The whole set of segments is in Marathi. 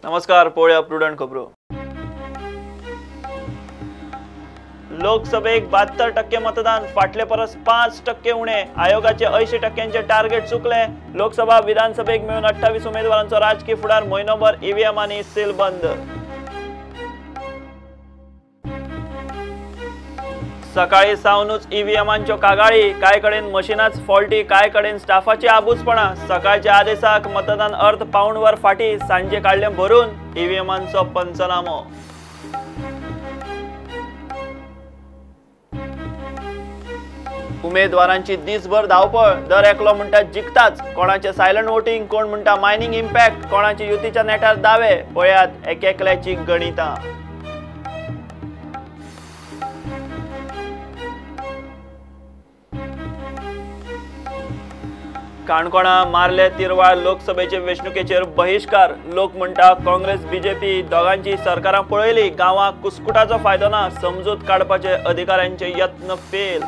नमस्कार. पळया प्रुडंट खबरो. लोकसभेक 72% मतदान, फाटले परस 5% उणे. आयोगाचे 80%चे टार्गेट चुकले. लोकसभा विधानसभेक मेळून 28 उमेदवारांचो राजकीय फुडार म्हयनोभर ईव्हीएम आनी सील बंद. सकाळी सावनूच ईव्हीएमांच्यो कागाळी. कांय कडेन मशिनाच फॉल्टी, कांय कडेन स्टाफाची आबूजपणा. सकाळच्या आदेशाक मतदान अर्ध पाऊण वर फाटी, सांजे काडले भरून ईव्हीएमांचो पंचनामो. उमेदवारांची दिसभर धावपळ. दर एकलो म्हणटा जिखताच. कोणाचे सायलंट वोटिंग, कोण म्हणटा मायनिंग इम्पॅक्ट, कोणाचे युतीच्या नेटार दावे. पळयात एकेकल्याची गणितां. काणकोणा मारले तिरवाळ. लोकसभेचे वेंचणुकेचेर बहिष्कार. लोक म्हणटा काँग्रेस बीजेपी दोगांची सरकारां पळयली. गांवांक कुस्कुटाचो फायदो ना. समजूत काडपाचे अधिकाऱ्यांचे यत्न फेल.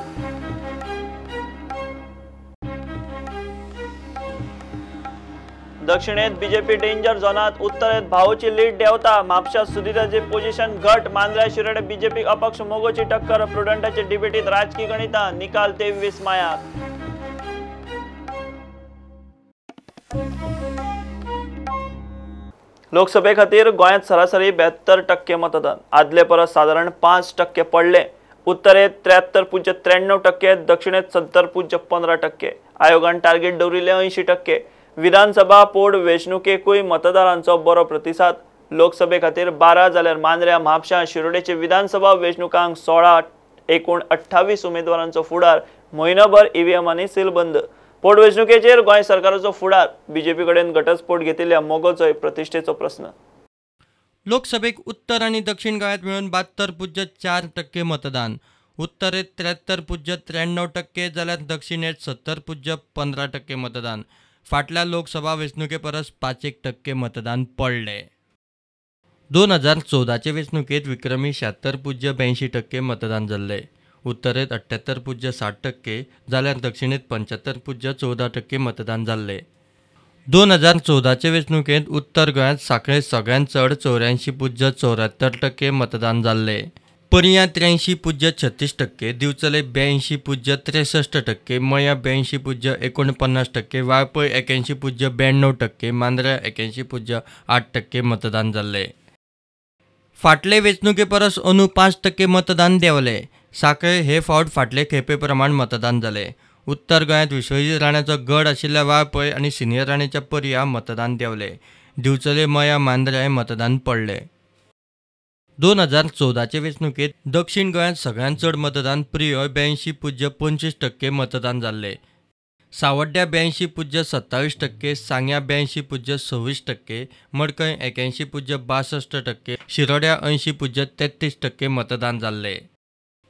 दक्षिणेत बीजेपी डेंजर झोनात. उत्तरेत भाऊची लीड देंवता. म्हापशा सुदिताचे पोझिशन घट. मांद्र्या शिरोडे बीजेपी अपक्ष मोगोची टक्कर. प्रुडंटाचे डिबेटीत राजकीय गणितां. निकाल 23 मायाक. लोकसभे खातीर गोंयांत सरासरी 72% मतदान. आदले परस सादारण 5% पडले. उत्तरेत 73.93%, दक्षिणेत 70.15%. आयोगान टार्गेट दवरिल्ले 80%. विधानसभा पोट वेंचणुकेकूय मतदारांचो बरो प्रतिसाद. लोकसभे खातीर 12 जाल्यार मांद्र्या, म्हापशा, शिरोडेचे विधानसभा वेंचणुकांक 16. एकूण 28 उमेदवारांचो फुडार. म्हयनोभर ईव्हीएम आनी सील बंद. पोटवेंचणुकेचेर गोंय सरकाराचो फुडार. बीजेपी कडेन घटस्फोट घेतिल्ल्या मोगोचोय प्रतिश्ठेचो प्रस्न. लोकसभेक उत्तर आणि दक्षिण गोंयांत मेळून 72.4% मतदान. उत्तरेत 73.93% जाल्यार दक्षिणेत 70.15% मतदान. फाटल्या लोकसभा वेंचणुके परस 5% मतदान पडले. 2014चे वेंचणुकेत विक्रमी 76.82% मतदान जाल्ले. उत्तरेत 78.60% जाल्यार दक्षिणेत 75.14% मतदान जाल्ले. 2014चे वेंचणुकेत उत्तर गोंयांत सांखळे सगळ्यांत चड 84.74% मतदान जाल्ले. पर्या 83.36%, दिवचले 82.63%, मया 82.49%, वाळपय 81.92%, मांद्र्या 81.8% मतदान जाल्ले. फाटले वेंचणुके परस अंदू 5% मतदान देंवले. सांखळे हे फावट फाटले खेपे प्रमाण मतदान जाले. उत्तर गोंयांत विश्वजीत राण्याचो गड आशिल्ल्या वाळपय आनी सिनियर राणेच्या पर्या मतदान देंवले. दिवचले, मया, मांद्र्याय मतदान पडले. 2014चे वेंचणुकेत दक्षिण गोंयांत सगळ्यांत चड मतदान प्रियोय 82.25% मतदान जाल्ले. सावड्ड्या 82.27%, सांग्या 82.26%, मडकय 81.62%, शिरोड्या 80.33% मतदान जाल्ले.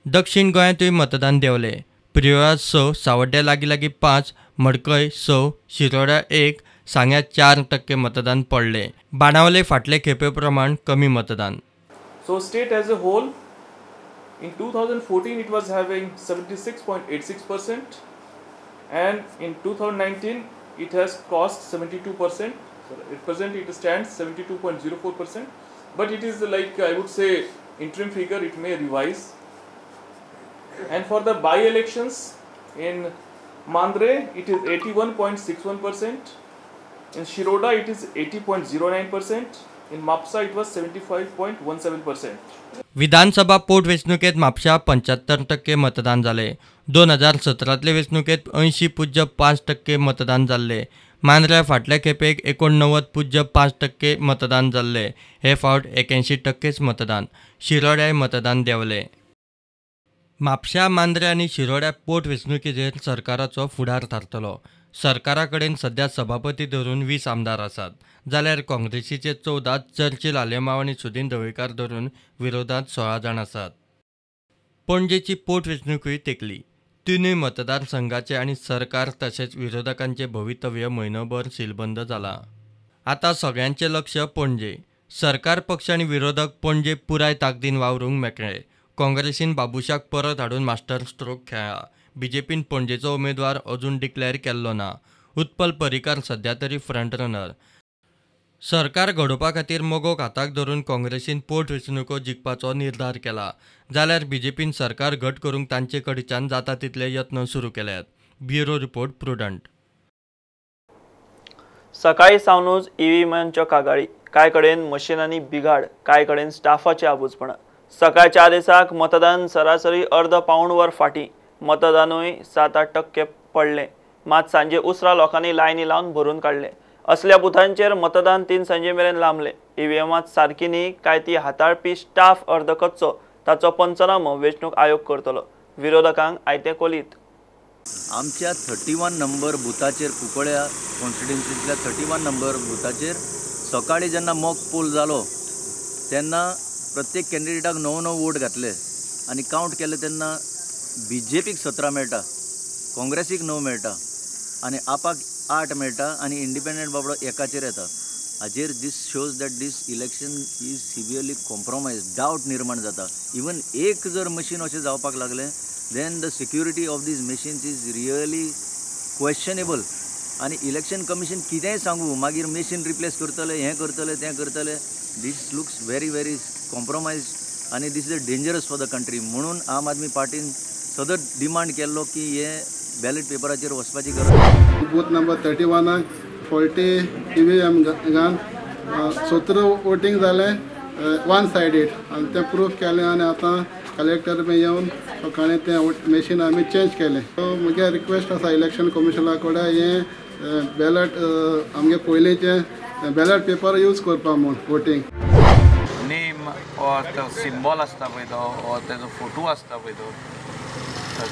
दक्षिण गोंयांतूय मतदान देंवले. प्रियोळा 6, सावड्ड्या लागीं 5, मडकय 6, शिरोड्या 1, सांग्या 4% मतदान पडले. बाणावले फाटले खेपे प्रमाण कमी मतदान. So state as a whole, in 2014 it was having 76.86%, and in 2019 it has crossed 72%. So at present it stands 72.04%, but it is like, I would say, interim figure, it may revise. And for the by-elections in Mandre it is 81.61%, in Shiroda it is 80.09%, in Mapsa it was 75.17%. विधानसभा पोटवेंचणुकेत म्हापशा 75% मतदान जाले. 2017तले वेंचणुकेत 80.5% मतदान जाल्ले. मांद्र्या फाटल्या खेपेक 89.5% मतदान जाल्ले. हे फावट 81% मतदान. शिरोड्याय मतदान देंवले. म्हापशा, मांद्र्या आनी शिरोड्या पोटवेंचणुकेचेर सरकाराचो फुडार थारतलो. सरकारा कडेन सध्या सभापती धरून 20 आमदार आसात, जाल्यार काँग्रेसीचे 14, चर्चिल आलेमांव आनी सुदीन ढवळीकार धरून विरोधांत 16 जाण आसात. पणजेची पोटवेंचणुकूय तेंकली. तिनूय मतदारसंघाचे आनी सरकार तशेंच विरोधकांचे भवितव्य म्हयनोभर सीलबंद जाला. आतां सगळ्यांचें लक्ष पणजे. सरकार पक्ष आनी विरोधक पणजे पुराय ताकदीन वावरूंक मेकळे. काँग्रेसीन बाबुशाक परत हाडून मास्टर स्ट्रोक खेळ्ळा. बीजेपीन पणजेचो उमेदवार अजून डिक्लेअर केल्लो ना. उत्पल पर्रीकार सध्या तरी फ्रंट रनर. सरकार घडोवपा खातीर मोगोक हाताक धरून काँग्रेसीन पोटवेंचणुको जिखपाचो निर्धार केला जाल्यार बीजेपीन सरकार घट करूंक तांचे कडच्यान जाता तितले यत्न सुरू केल्यात. Bureau report prudent. सकाळी सावनूच ईव्हीएमांच्यो कागाळी, कांय कडेन मशिनांनी बिघाड, कांय कडेन स्टाफाचे आबूजपणां. सकाळच्या आदेसाक मतदान सरासरी अर्द पावण वर फाटीं. मतदानूय 7-8% पडलें. मात सांजे उसरा लोकांनी लायनी लावन भरून काडले. असल्या बुथांचेर मतदान 3 सांजे मेरेन लांबलें. ईव्हीएमांत सारकी न्ही काय ती हाताळपी स्टाफ अर्द कच्चो, ताचो पंचनामो वेंचणूक आयोग करतलो. विरोधकांक आयते कोलीत. आमच्या 31 नंबर बुथाचेर कुंकळ्या कॉन्स्टिट्युएन्सींतल्या 31 नंबर बुथाचेर सकाळी जेन्ना मॉक पोल जालो तेन्ना प्रत्येक कॅन्डिडेटाक 9 वोट घातले आनी कावंट केले तेन्ना बीजेपीक 17 मेळटा, काँग्रेसीक 9 मेळटा आनी आपाक 8 मेळटा आनी इंडिपेंडंट बाबडो एकाचेर येता. हाजेर this shows that this election is severely compromise. Doubt निर्माण जाता. इवन एक जर मशीन अशें जावपाक लागलें then the security of these machines is really questionable. आणि इलेक्शन कमिशन कितेंय सांगू मागीर मशीन रिप्लेस करतले, हें करतले, तें करतले. This looks very very compromise आनी this is dangerous for the country. म्हणून आम आदमी पार्टीन सतत डिमांड केल्लो की हे बॅलेट पेपराचेर वचपाची गरज. बूथ नंबर 31 40 ईव्हीएम घान 17 वोटींग जालें वन सायडीड आनी तें प्रूफ केलें आनी आतां कलेक्टर बी येवन सकाळीं तें मशीन आमी चेंज केलें. सो म्हगे रिक्वेस्ट आसा इलेक्शन कमिशना कडेन हें बॅलेट आमगे पयलींचें बॅलेट पेपर यूज करपा म्हूण वोटींग. नेम और तो सिंबॉल आसता पळय तो और तेजो फोटो आसता पळय तो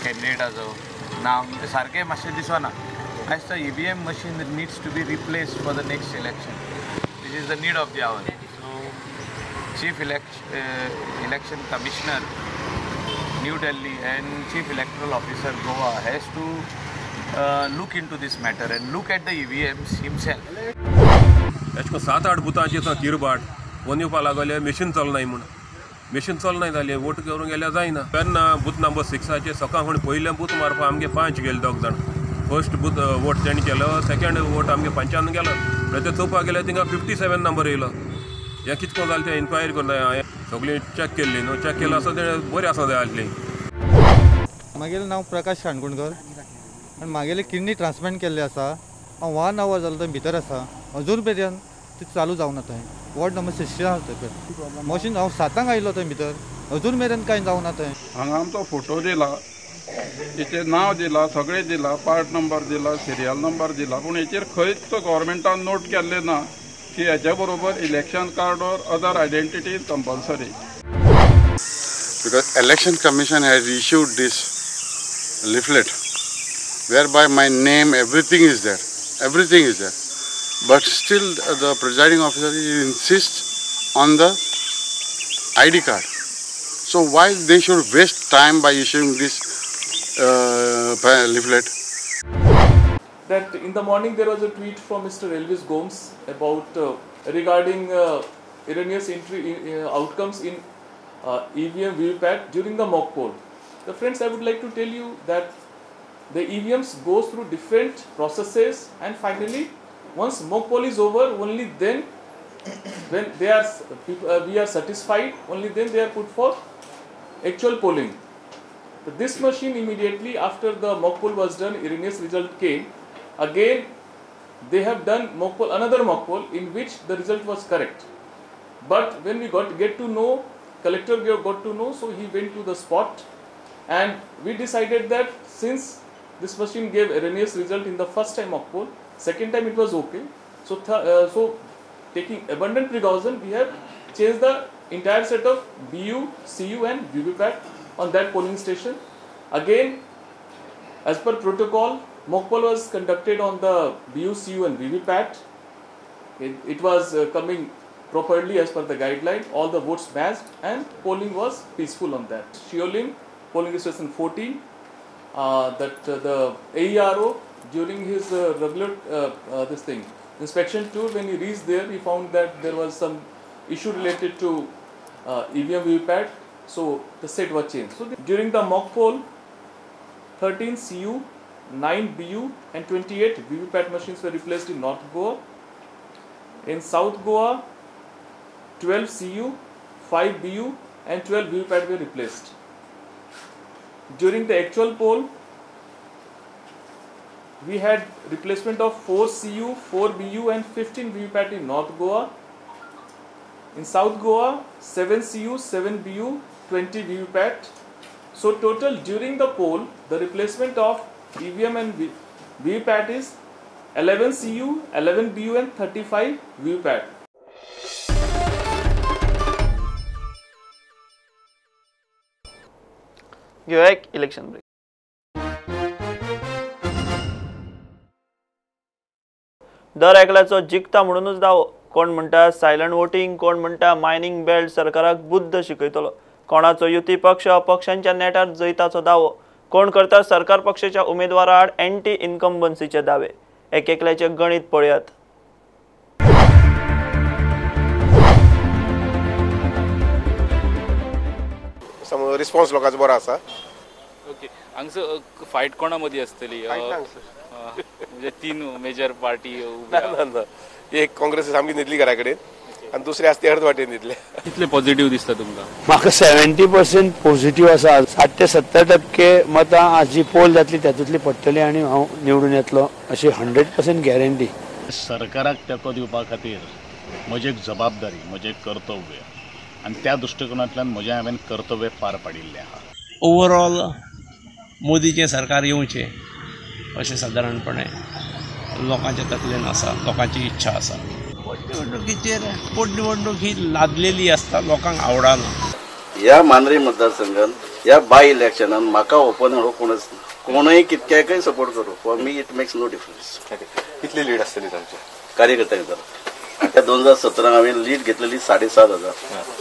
कॅन्डिडेटाचो नांव ते सारकें मातशें दिसना. आयज तो EVM machine needs to be replaced for the next election. This is the need of the hour. So chief election commissioner New Delhi and Chief Electoral Officer Goa has to look into this matter and look at the EVMs himself. एशको 7-8 बुथांचेर तो किरबाट फोन येवपाक लागले मशीन चलनाय म्हूण. मशीन चलनाय जालें वोट करूंक गेल्यार जायना. तेन्ना बूथ नंबर 6 सकाळ म्हण पयलें बूथ मारपा आमगे 5 गेले 2 जाण. फर्स्ट बूथ वोट तेणी केलो, सेकंड वोट आमगे 5 गेलो. ते चोवपाक गेल्यार थिंगा 57 नंबर येयलो. हें कितें कोण जालें तें इन्क्वायरी करता. हांवें सगळीं चॅक केल्ली न्हू. चॅक केलां आसा तें बरें आसा जाय आसली. म्हागेलें नांव प्रकाश काणकोणकर आनी म्हागेलें किडनी ट्रान्सप्लांट केल्लें आसा. हांव 1 आवर जालो थंय भितर आसा. अजून पर्यंत ती चालू जावना थंय. वॉर्ड नंबर 16 आसा थंय मशीन. हांव 7 आयलो थंय भितर अजून मेरेन कांय जावना थंय. हांगा आमचो फोटो दिला, हेचेर नांव दिला, सगळें दिला, पार्ट नंबर दिला, सिरियल नंबर दिला, पूण हेचेर खंयच गव्हर्मेंटान नोट केल्लें ना की हेच्या बरोबर इलेक्शन कार्ड और other identity is compulsory. Because Election Commission has issued this leaflet whereby my name, everything is there, but still the presiding officer insists on the ID card. So why they should waste time by issuing this leaflet? That in the morning there was a tweet from Mr. Elvis Gomes about regarding erroneous outcomes in EVM VVPAT during the mock poll. The friends, I would like to tell you that the EVMs go through different processes and finally once mock poll is over, only then when we are satisfied, only then they are put for actual polling. So this machine immediately after the mock poll was done, erroneous result came. Again they have done another mock poll in which the result was correct. But when we get to know, collector got to know, so he went to the spot and we decided that since this machine gave erroneous result in the first time mock poll, second time it was okay. So taking abundant precaution, we have changed the entire set of BU, CU and VVPAT on that polling station. Again, as per protocol, mock poll was conducted on the BU, CU and VVPAT. It was coming properly as per the guideline. All the votes matched and polling was peaceful on that. Shioling, polling station 14, the AERO during his regular inspection tour, when he reached there, he found that there was some issue related to EVM VVPAT, so the set was changed. So during the mock poll, 13 CU, 9 BU and 28 VVPAT machines were replaced in North Goa. In South Goa, 12 CU, 5 BU and 12 VVPAT were replaced. During the actual poll, we had replacement of 4 CU, 4 BU and 15 VVPAT in North Goa. In South Goa, 7 CU, 7 BU, 20 VVPAT. So total during the poll, the replacement of EVM and VVPAT is 11 CU, 11 BU and 35 VVPAT. घेऊया एक इलेक्शन ब्रेक. दर एकल्याचो जिखता म्हणूनच दावो. कोण म्हणटा सायलंट वोटिंग, कोण म्हणटा मायनिंग बेल्ट सरकाराक बुद्ध शिकयतलो, कोणाचो युती पक्ष अपक्षांच्या नेटार जैताचो दावो, कोण करता सरकार पक्षाच्या उमेदवारा आड एंटी इन्कम्बन्सीचे दावे. एकल्याचे गणित पळयात. रिस्पॉन्स लोकांचो बरो आसा. ओके, हांगसर फायट कोणा मदीं आसतली? म्हणजे 3 मेजर पार्टी. एक काँग्रेस सामकी न्हिदली घरा कडेन आनी दुसरे आसते अर्ध वाटेन न्हिदले. कितले पॉझिटिव्ह दिसता तुमकां? म्हाका 70% पॉझिटिव्ह आसा. 60 ते 70% मतां आज जी पोल जातली तातूंतली पडटली आनी हांव निवडून येतलो अशी 100% गॅरंटी. सरकाराक तेंको दिवपा खातीर म्हजी एक जबाबदारी, म्हजें एक कर्तव्य आनी त्या दृश्टिकोनांतल्यान म्हजें हांवें कर्तव्य पार पाडिल्लें आहा. ओवरऑल मोदीचें सरकार येवचें अशें सादारणपणे लोकांच्या तकलेन आसा, लोकांची इच्छा आसा. पोटनिवडणूक ही लादलेली आसता, लोकांक आवडना. ह्या मांद्रे मतदारसंघात ह्या बाय इलेक्शनात म्हाका ओपोनंट कोणच ना. कोणूय कितक्याकय सपोर्ट करूं, for me it makes no difference. कितली लीड आसतली तांची कार्यकर्त्यांक? त्या 2017 हांवें लीड घेतलेली 7,500.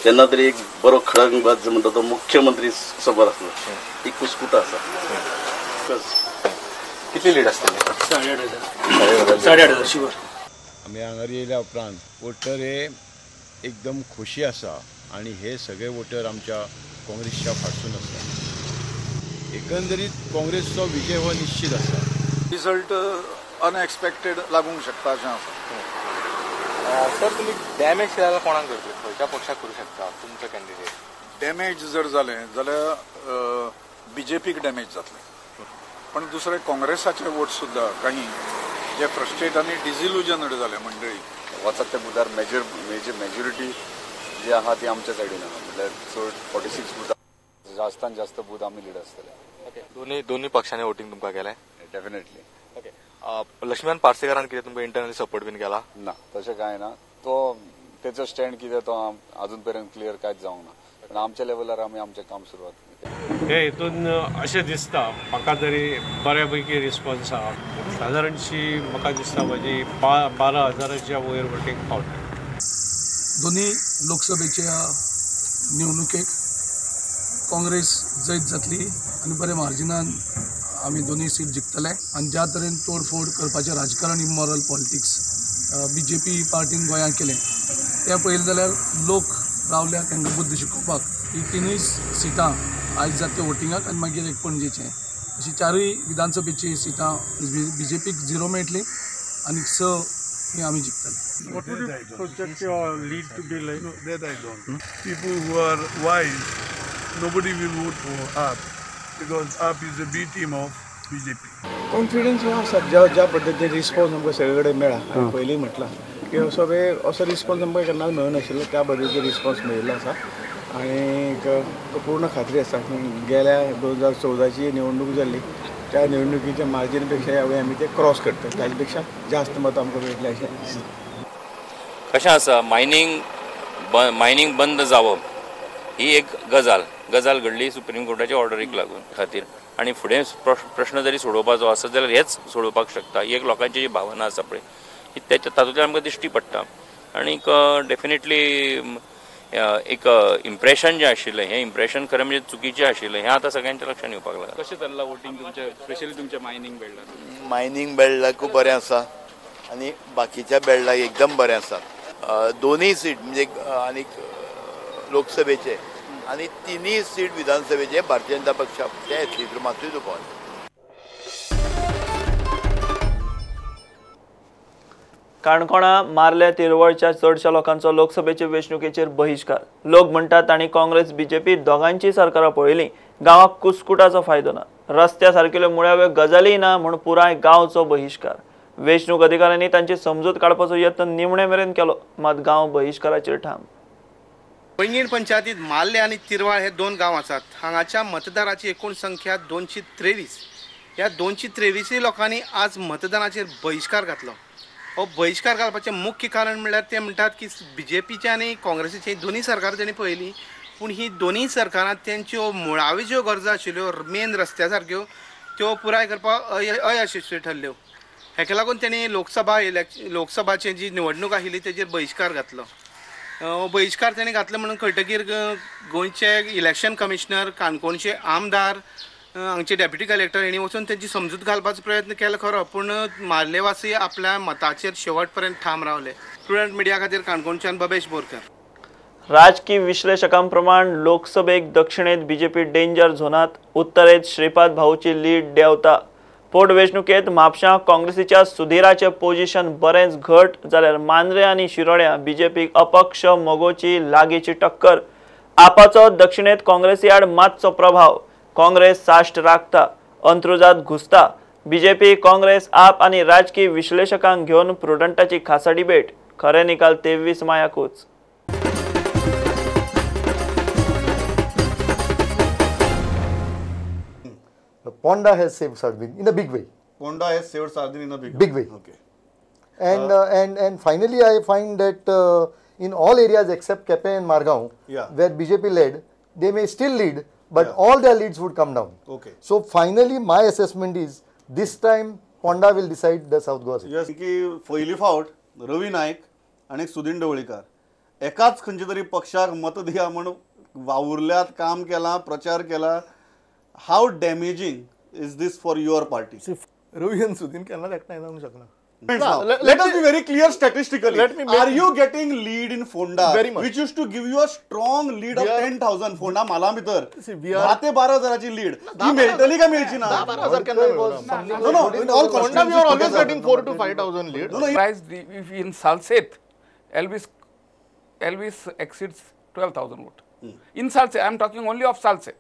तेन्ना तरी एक बरो खळंगबाज म्हणटा तो मुख्यमंत्री समोर आसलो. ती कुस्कुटा आसा. कितली लीड आसतली? 8,500 शुअर. आमी हांगा येयल्या उपरांत वोटर हे एकदम खोशी आसा आनी हे सगळे वोटर आमच्या काँग्रेसच्या फाटसून आसा. एकंदरीत काँग्रेसचो विजय हो निश्चित आसा. रिजल्ट अनएक्सपेक्टेड लागूंक शकता अशें आसा. सर तुमी डॅमेज केल्यार कोणाक करतले? खंयच्या पक्षाक करूं शकता तुमचो कॅन्डिडेट? डॅमेज जर जालें जाल्यार BJPक डॅमेज जातलें. पण दुसरे काँग्रेसाचे वोट सुद्धा काही जे फ्रस्ट्रेट आनी डिसिल्युजनड जाले मंडळी वचत ते बुदार मेजॉरिटी जी आहा ती आमच्या सायडीन आहा. म्हटल्यार चड 46 बुथां जास्तान जास्त बूथ आमी लीड आसतले. ओके, दोन्ही पक्षांनी वोटिंग तुमकां केलें? डेफिनेटली. ओके, लक्ष्मण पार्सेकरान कितें तुमकां इंटरनली सपोर्ट बीन केला? ना, तशें कांय ना. तो तेचो स्टँड कितें तो अजून पर्यंत क्लियर कांयच जावंक ना. पण आमच्या लेवलार आमी आमचें काम सुरवात केलें. हे हितून अशें दिसता म्हाका तरी बऱ्यापैकी रिस्पॉन्स आहा. सादारणशी म्हाका दिसता म्हजी 12,000च्या वयर वोटींग पावता. दोन्ही लोकसभेच्या निवडणुकेक काँग्रेस जैत जातली आनी बरे मार्जिनान आमी दोन्ही सीट जिखतले. आनी ज्या तरेन तोडफोड करपाचें राजकारण इमॉरल पॉलिटिक्स BJP पार्टीन गोंयांत केलें तें पळयलें जाल्यार लोक रावल्या तांकां बुद्ध शिकोवपाक. ही 3 सिटां आयज जाता वोटिंगाक आनी मागीर एक पणजेचें अशी 4 विधानसभेची सिटां BJPक 0 मेळटली आनी 6 ही आमी जिखतले. What would you project your lead to be like? No, that I don't. People who are wise, nobody will vote for AAP because AAP is a B team of BJP. Confidence हो आसा ज्या पद्दतीन रिस्पॉन्स आमकां सगळे कडेन मेळ्ळा. पयलीं म्हटलां की असो रिस्पॉन्स आमकां केन्नाच मेळनाशिल्लो. त्या पद्दतीन रिस्पॉन्स मेळिल्लो आसा आनी पूर्ण खात्री आसा की गेल्या 2014ची निवडणूक जाल्ली त्या निवडणुकीच्या मार्जिन पेक्षा यावेळी आमी ते क्रॉस करतात. ताजे पेक्षा जास्त मतां आमकां मेळटले अशें. कशें आसा, मायनिंग बंद जावप ही एक गजाल घडली सुप्रीम कोर्टाच्या ऑर्डरीक लागून खातीर. आनी फुडें प्रश्न जरी सोडोवपाचो आसत जाल्यार हेच सोडोवपाक शकता. ही एक लोकांची जी भावना आसा पळय ही तातूंतल्यान आमकां दिश्टी पडटा. आनीक डेफिनेटली एक इम्प्रेशन जें आशिल्लें हें इम्प्रेशन खरें म्हणजे चुकीचें आशिल्लें हें आतां सगळ्यांच्या लक्षांत येवपाक लागलां. कशें चल्लां वोटिंग तुमचें, स्पेशली तुमच्या मायनिंग बेल्टार? मायनिंग बेल्टाक खूब बरें आसा आनी बाकीच्या बेल्टाक एकदम बरें आसा. दोनूय सीट म्हणजे आनीक लोकसभेचे आनी 3 सीट विधानसभेचे भारतीय जनता पक्षा ते येतली तर मातूय दुबाव. काणकोणा मारले तिरवळच्या चडशा लोकांचो लोकसभेचे वेंचणुकेचेर बहिष्कार. लोक म्हणटात तांणी काँग्रेस बीजेपी दोगांची सरकारां पळयलीं, गांवाक कुस्कुटाचो फायदो ना, रस्त्या सारकेल्यो मुळाव्यो गजाली ना म्हूण पुराय गांवचो बहिष्कार. वेंचणूक अधिकाऱ्यांनी तांची समजूत काडपाचो यत्न निमणे मेरेन केलो, मात गांव बहिष्काराचेर ठाम. पैंगीण पंचायतीत माल्ले आणि तिरवाळ हे दोन गांव आसात. हांगाच्या मतदाराची एकूण संख्या 223. ह्या 223 लोकांनी आज मतदानाचेर बहिष्कार घातलो. हो बहिष्कार घालपाचें मुख्य कारण म्हणल्यार ते म्हणटात की बीजेपीचे आनी काँग्रेसीचे दोनूय सरकार तेणी पळयलीं, पूण ही दोनूय सरकारां तेंच्यो मुळाव्यो ज्यो गरजो आशिल्ल्यो मेन रस्त्या सारक्यो त्यो पुराय करपाक अयशस्वी ठरल्यो. हेका लागून तेणी लोकसभाची जी निवडणूक आशिल्ली तेजेर बहिष्कार घातलो. बहिष्कार तेणी घातलो म्हणून कळटकीर गोंयचे इलेक्शन कमिशनर, काणकोणचे आमदार, हांगचे डेप्युटी कलेक्टर हेणी वचून तेंची समजूत घालपाचो प्रयत्न केलो खरो, पूण मार्लेवासी आपल्या मताचेर शेवट पर्यंत ठाम रावले. स्टुडंट मिडिया खातीर काणकोणच्यान बबेश बोरकर. राजकीय विश्लेशकांप्रमाण लोकसभेक दक्षिणेत बीजेपी डेंजर झोनात, उत्तरेत श्रीपाद भाऊची लीड देंवता. पोटवेंचणुकेत म्हापशां काँग्रेसीच्या सुधीराचें पोझिशन बरेंच घट जाल्यार मांद्रे आनी शिरोड्या बीजेपीक अपक्ष मोगोची लागींची टक्कर. आपाचो दक्षिणेत काँग्रेसी आड मातसो प्रभाव. काँग्रेस साश्ट राखता, अंत्रुजात घुसता. बीजेपी, काँग्रेस, आप आनी राजकीय विश्लेशकांक घेवन प्रुडंटाची खासा डिबेट. खरे निकाल 23 मायाकूच. Ponda has saved Sardin in a big way. Ponda has saved Sardin in a big way. Okay. And finally, I find that in all areas except Kepe and Margaon, where BJP led, they may still lead, but all their leads would come down. Okay. So finally, my assessment is this time Ponda will decide the South Goa seat. Yes, की पहिली फावट रवी नाईक आणि सुदीन ढवळीकर एकाच खंयच्या तरी पक्षाक मत दिया म्हणून वावुरल्यात, काम केला, प्रचार केला. How damaging is this for your party? Ravi and Sudhin cannot act like that. Let us be very clear statistically. Are you getting lead in Fonda, which used to give you a strong lead of 10,000? Fonda माला भितर 10 ते 12,000ची lead. ती मिळतली का मिळची ना? 12,000 केन्ना No, in all Fonda we are always getting 4 to 5,000 lead. If in Salsette, Elvis exceeds 12,000 vote. In Salsette, I am talking only of Salsette.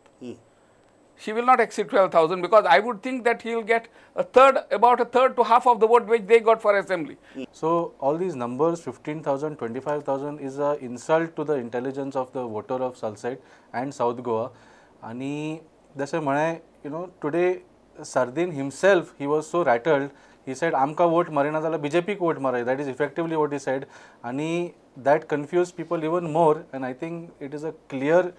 She will not exceed 12,000 because I would think that he will get about a third to half of the vote which they got for assembly. So all these numbers, 15,000, 25,000 is an insult to the intelligence of the voter of Salsette and South Goa. And जसे म्हणे, today Sardin himself, he was so rattled. He said, "Amka vote marina zala BJP ko vote marai." That is effectively what he said. And that confused people even more. And I think it is a clear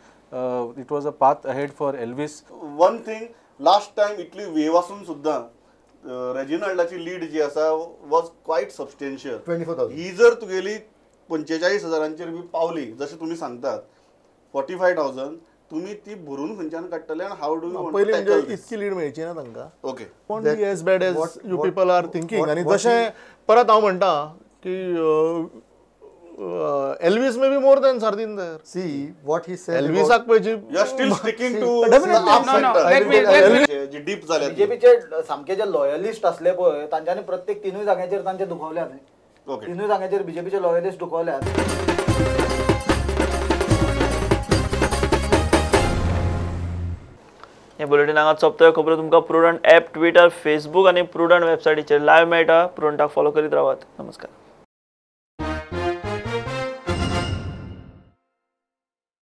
it was a path ahead for Elvis. One thing, last time Italy वेवासून सुद्धा रेजिनाल्डाची लीड जी आसा was quite substantial. 24,000. ही जर तुगेली 45,000चेर बी पावली जशे तुम्ही सांगतात 45,000 तुम्ही ती भरून खंयच्यान काडटले आणि हाऊ डू यू वांट पहिले म्हणजे इतकी लीड मेळची ना तांकां. ओके. पण as bad as you people are thinking. आणि जशें परत हांव म्हणटा की Elvis may be more than Sardin there. See what he said. Elvis you are still sticking to जी डीप झाले. बीजेपीचे सामके जे लॉयलिस्ट असले पळय तांच्यानी प्रत्येक तिनूय जाग्याचेर तांचे दुखवल्यात. तिनूय जाग्याचेर बीजेपीचे लॉयलिस्ट दुखवल्यात. हे बुलेटिन हांगा सोंपतोय. खबरो तुमकां प्रुडंट ॲप, ट्विटर, फेसबूक आनी प्रुडंट वेबसायटीचेर लायव्ह मेळटा. प्रुडंटाक फॉलो करीत रावात. नमस्कार.